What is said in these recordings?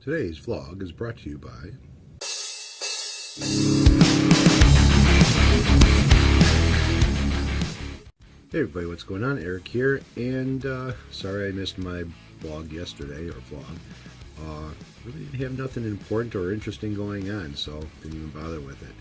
Today's vlog is brought to you by Hey everybody, what's going on? Eric here, and sorry I missed my vlog yesterday, or vlog. Really didn't have nothing important or interesting going on, so didn't even bother with it.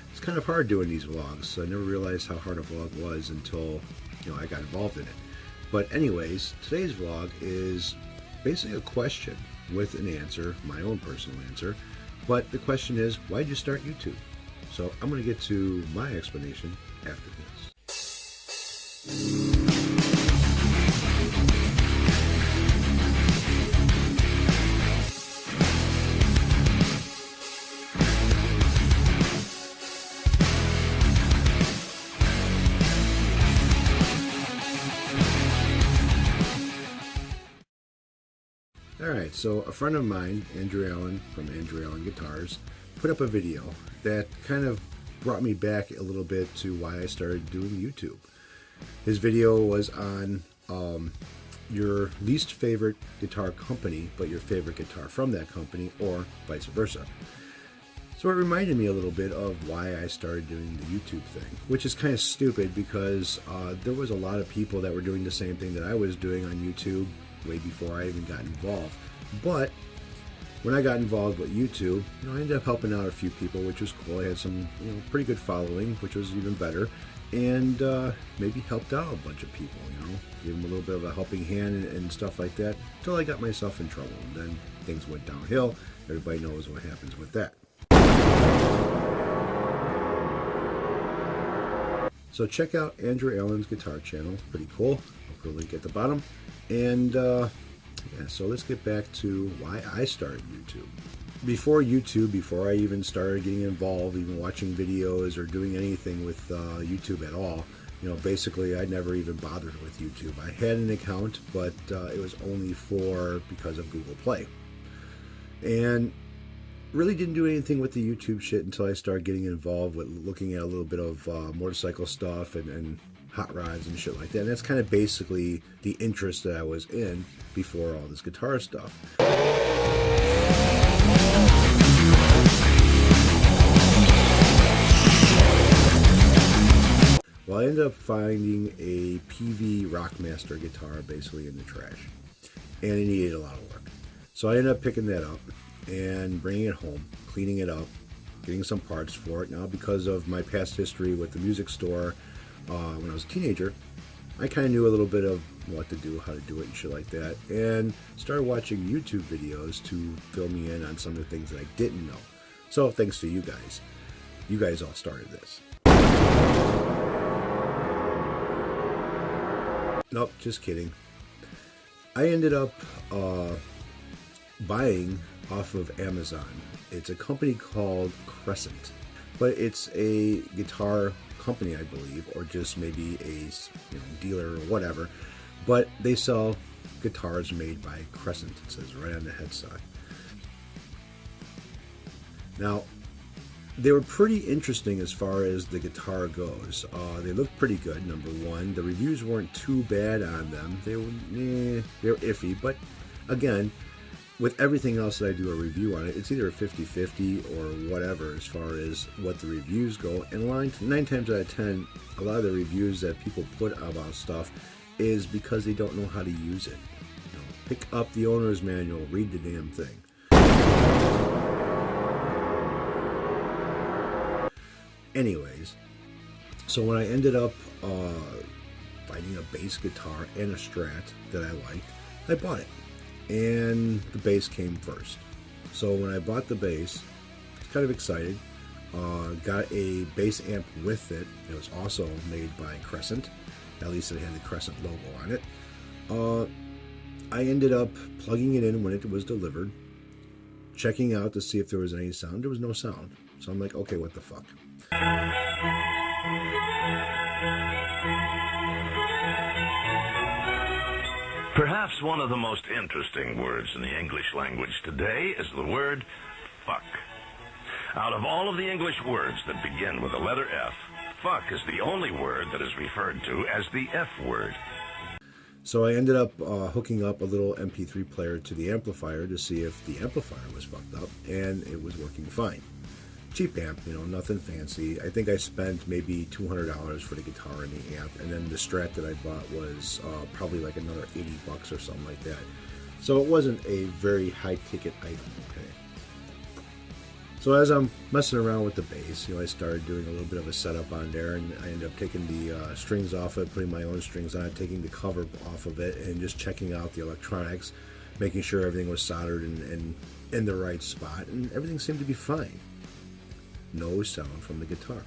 It's kind of hard doing these vlogs. I never realized how hard a vlog was until I got involved in it. But anyways, today's vlog is basically a question with an answer, my own personal answer. But the question is, why did you start YouTube? So I'm going to get to my explanation after this. Alright, so a friend of mine, Andrew Allen from Andrew Allen Guitars, put up a video that kind of brought me back a little bit to why I started doing YouTube. His video was on your least favorite guitar company, but your favorite guitar from that company, or vice versa. So it reminded me a little bit of why I started doing the YouTube thing, which is kind of stupid because there was a lot of people that were doing the same thing that I was doing on YouTube way before I even got involved. But when I got involved with YouTube, I ended up helping out a few people, which was cool. I had some pretty good following, which was even better, and maybe helped out a bunch of people, gave them a little bit of a helping hand and stuff like that, until I got myself in trouble, and then things went downhill. Everybody knows what happens with that. So check out Andrew Allen's guitar channel, pretty cool. I'll put a link at the bottom. And yeah, so let's get back to why I started YouTube. Before YouTube, before I even started getting involved, even watching videos or doing anything with YouTube at all, basically I never even bothered with YouTube. I had an account, but it was only because of Google Play. And really didn't do anything with the YouTube shit until I started getting involved with looking at a little bit of motorcycle stuff and hot rods and shit like that. And that's kind of basically the interest that I was in before all this guitar stuff. Well, I ended up finding a PV Rockmaster guitar basically in the trash, and it needed a lot of work. So I ended up picking that up and bringing it home, cleaning it up, getting some parts for it. Now, because of my past history with the music store, when I was a teenager, I kind of knew a little bit of what to do, how to do it, and shit like that, and started watching YouTube videos to fill me in on some of the things that I didn't know. So thanks to you guys. You guys all started this. Nope, just kidding. I ended up buying off of Amazon. It's a company called Crescent, but it's a guitar company, I believe, or just maybe a dealer or whatever, but they sell guitars made by Crescent. It says right on the headstock. Now, they were pretty interesting as far as the guitar goes. They looked pretty good, number one. The reviews weren't too bad on them. They were iffy, but again, with everything else that I do a review on it, it's either a 50-50 or whatever as far as what the reviews go. And 9 times out of 10, a lot of the reviews that people put about stuff is because they don't know how to use it. Pick up the owner's manual, read the damn thing. Anyways, so when I ended up finding a bass guitar and a Strat that I liked, I bought it. And the bass came first. So when I bought the bass, I was kind of excited. Got a bass amp with it. It was also made by Crescent. At least it had the Crescent logo on it. I ended up plugging it in when it was delivered, checking out to see if there was any sound. There was no sound. So I'm like, okay, what the fuck? Perhaps one of the most interesting words in the English language today is the word fuck. Out of all of the English words that begin with the letter F, fuck is the only word that is referred to as the F word. So I ended up hooking up a little MP3 player to the amplifier to see if the amplifier was fucked up, and it was working fine. Cheap amp, nothing fancy. I think I spent maybe $200 for the guitar and the amp, and then the Strat that I bought was probably like another $80 or something like that. So it wasn't a very high ticket item, okay? So as I'm messing around with the bass, I started doing a little bit of a setup on there, and I ended up taking the strings off it, putting my own strings on it, taking the cover off of it, and just checking out the electronics, making sure everything was soldered and in the right spot, and everything seemed to be fine. No sound from the guitar.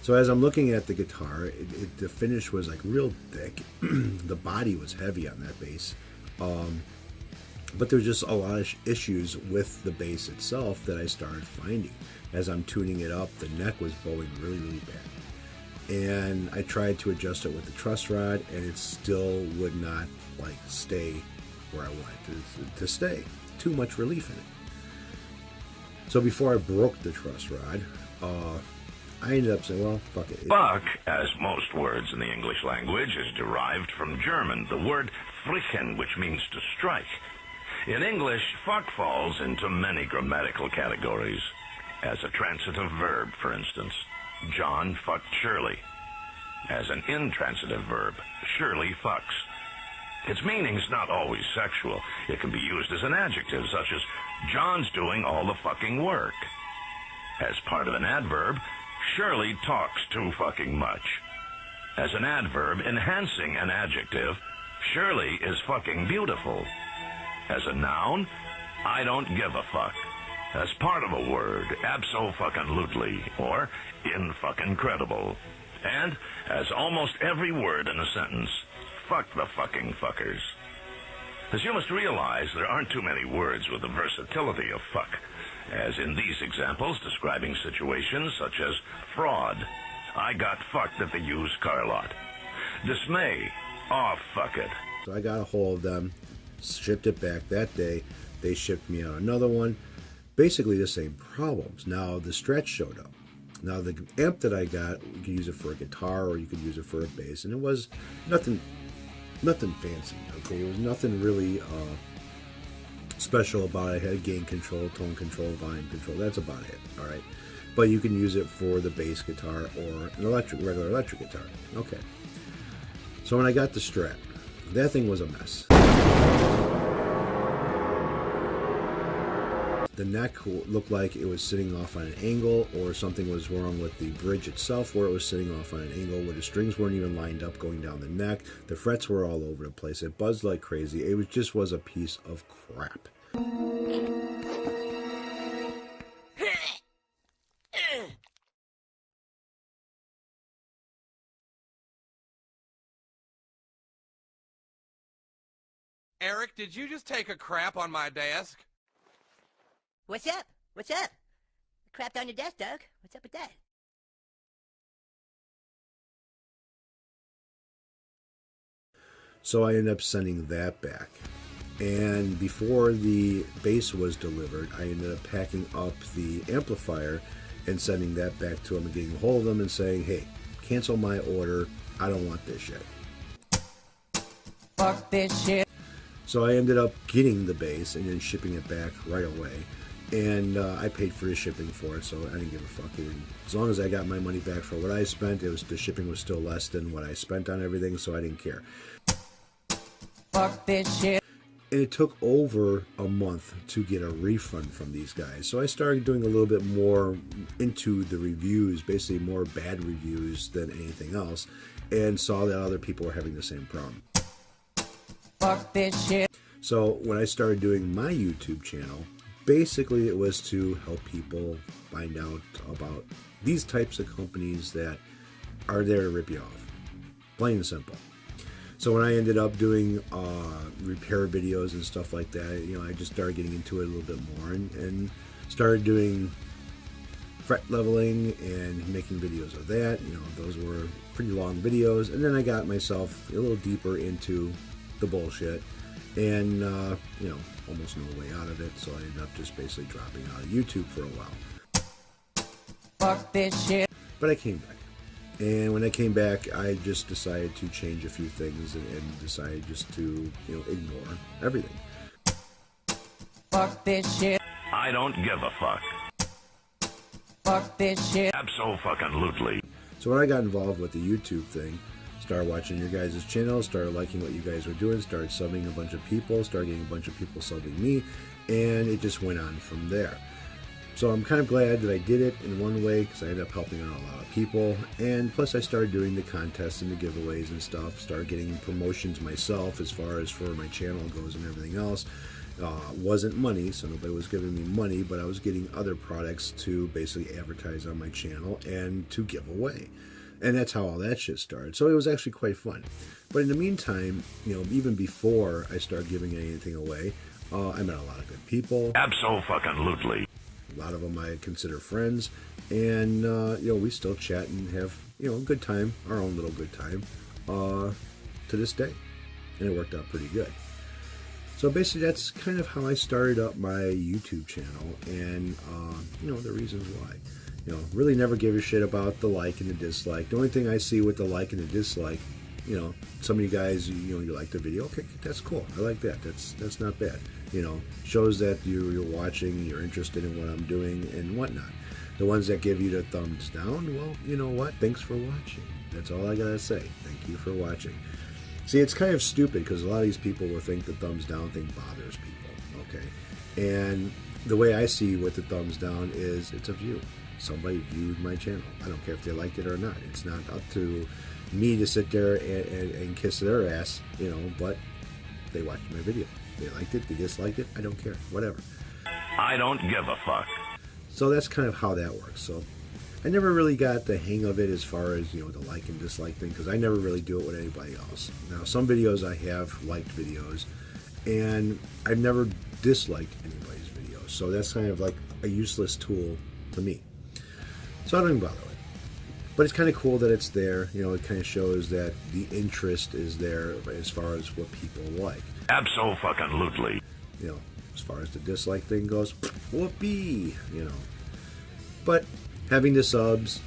So as I'm looking at the guitar, the finish was like real thick. The body was heavy on that bass. But there's just a lot of issues with the bass itself that I started finding. As I'm tuning it up, the neck was bowing really, really bad. And I tried to adjust it with the truss rod, and it still would not stay where I wanted to stay. Too much relief in it. So before I broke the truss rod, I ended up saying, well, fuck it. Fuck, as most words in the English language, is derived from German, the word frichen, which means to strike. In English, fuck falls into many grammatical categories. As a transitive verb, for instance, John fucked Shirley. As an intransitive verb, Shirley fucks. Its meaning's not always sexual. It can be used as an adjective, such as, John's doing all the fucking work. As part of an adverb, Shirley talks too fucking much. As an adverb enhancing an adjective, Shirley is fucking beautiful. As a noun, I don't give a fuck. As part of a word, abso-fucking-lutely, or in-fucking-credible. And, as almost every word in a sentence, fuck the fucking fuckers. As you must realize, there aren't too many words with the versatility of fuck, as in these examples describing situations such as fraud, I got fucked at the used car lot, dismay, oh fuck it. So I got a hold of them, shipped it back that day. They shipped me out another one. Basically the same problems. Now the Stretch showed up. Now the amp that I got, you could use it for a guitar or you could use it for a bass, and it was nothing fancy. Okay, it was nothing really special about it. It had gain control, tone control, volume control. That's about it. All right, but you can use it for the bass guitar or an regular electric guitar. Okay. So when I got the Strat, that thing was a mess. The neck looked like it was sitting off on an angle, or something was wrong with the bridge itself where it was sitting off on an angle, where the strings weren't even lined up going down the neck. The frets were all over the place. It buzzed like crazy. It just was a piece of crap. Eric, did you just take a crap on my desk? What's up? What's up? Crapped on your desk, Doug. What's up with that? So I ended up sending that back. And before the bass was delivered, I ended up packing up the amplifier and sending that back to him and getting a hold of them and saying, hey, cancel my order. I don't want this shit. Fuck this shit. So I ended up getting the bass and then shipping it back right away. And I paid for the shipping for it, so I didn't give a fuck. As long as I got my money back for what I spent, the shipping was still less than what I spent on everything, so I didn't care. Fuck this shit. And it took over a month to get a refund from these guys. So I started doing a little bit more into the reviews, basically more bad reviews than anything else, and saw that other people were having the same problem. Fuck this shit. So when I started doing my YouTube channel, basically it was to help people find out about these types of companies that are there to rip you off. Plain and simple. So when I ended up doing repair videos and stuff like that, I just started getting into it a little bit more and started doing fret leveling and making videos of that. Those were pretty long videos. And then I got myself a little deeper into the bullshit and, almost no way out of it. So I ended up just basically dropping out of YouTube for a while. Fuck this shit. But I came back. And when I came back, I just decided to change a few things and decided just to, ignore everything. Fuck this shit. I don't give a fuck. Fuck this shit. Abso-fucking-lutely. So when I got involved with the YouTube thing, started watching your guys' channel, started liking what you guys were doing, started subbing a bunch of people, started getting a bunch of people subbing me, and it just went on from there. So I'm kind of glad that I did it in one way because I ended up helping out a lot of people, and plus I started doing the contests and the giveaways and stuff, started getting promotions myself as far as for my channel goes and everything else. Wasn't money, so nobody was giving me money, but I was getting other products to basically advertise on my channel and to give away. And that's how all that shit started. So it was actually quite fun. But in the meantime, even before I started giving anything away, I met a lot of good people. Abso-fucking-lutely. A lot of them I consider friends. And, we still chat and have, a good time, our own little good time, to this day. And it worked out pretty good. So basically that's kind of how I started up my YouTube channel and, the reasons why. Really never give a shit about the like and the dislike. The only thing I see with the like and the dislike, some of you guys, you like the video. Okay, that's cool. I like that. That's not bad. Shows that you're watching, you're interested in what I'm doing and whatnot. The ones that give you the thumbs down, well, you know what? Thanks for watching. That's all I gotta say. Thank you for watching. See, it's kind of stupid because a lot of these people will think the thumbs down thing bothers people, okay? And the way I see what the thumbs down is, it's a view. Somebody viewed my channel. I don't care if they liked it or not. It's not up to me to sit there and kiss their ass, but they watched my video. They liked it, they disliked it, I don't care, whatever. I don't give a fuck. So that's kind of how that works. So I never really got the hang of it as far as, the like and dislike thing, because I never really do it with anybody else. Now, some videos I have liked videos, and I've never disliked anybody's videos. So that's kind of like a useless tool to me. So I don't even bother with it. But it's kind of cool that it's there. It kind of shows that the interest is there as far as what people like. Abso-fucking-lutely. As far as the dislike thing goes, whoopee, But having the subs,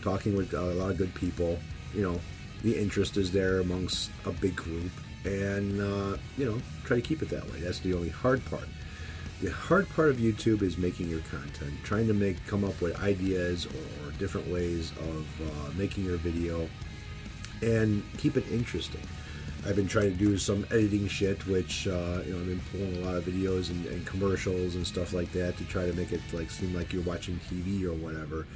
talking with a lot of good people, the interest is there amongst a big group, and, try to keep it that way. That's the only hard part. The hard part of YouTube is making your content, trying to come up with ideas or different ways of making your video and keep it interesting. I've been trying to do some editing shit, which, I've been pulling a lot of videos and commercials and stuff like that to try to make it seem like you're watching TV or whatever.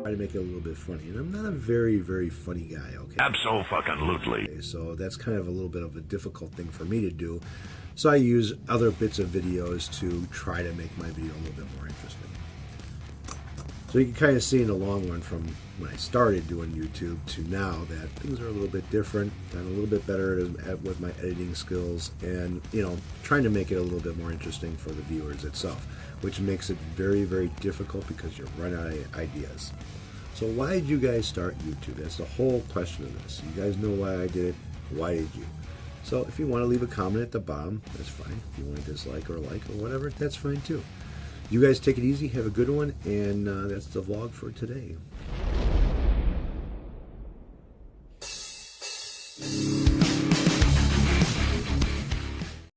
Try to make it a little bit funny, and I'm not a very, very funny guy, okay? Abso-fucking-lutely. So that's kind of a little bit of a difficult thing for me to do. So I use other bits of videos to try to make my video a little bit more interesting. So you can kind of see in the long run from when I started doing YouTube to now that things are a little bit different. I'm a little bit better with my editing skills and, trying to make it a little bit more interesting for the viewers itself, which makes it very, very difficult because you run out of ideas. So why did you guys start YouTube? That's the whole question of this. You guys know why I did it. Why did you? So if you want to leave a comment at the bottom, that's fine. If you want to dislike or like or whatever, that's fine too. You guys take it easy. Have a good one. And that's the vlog for today.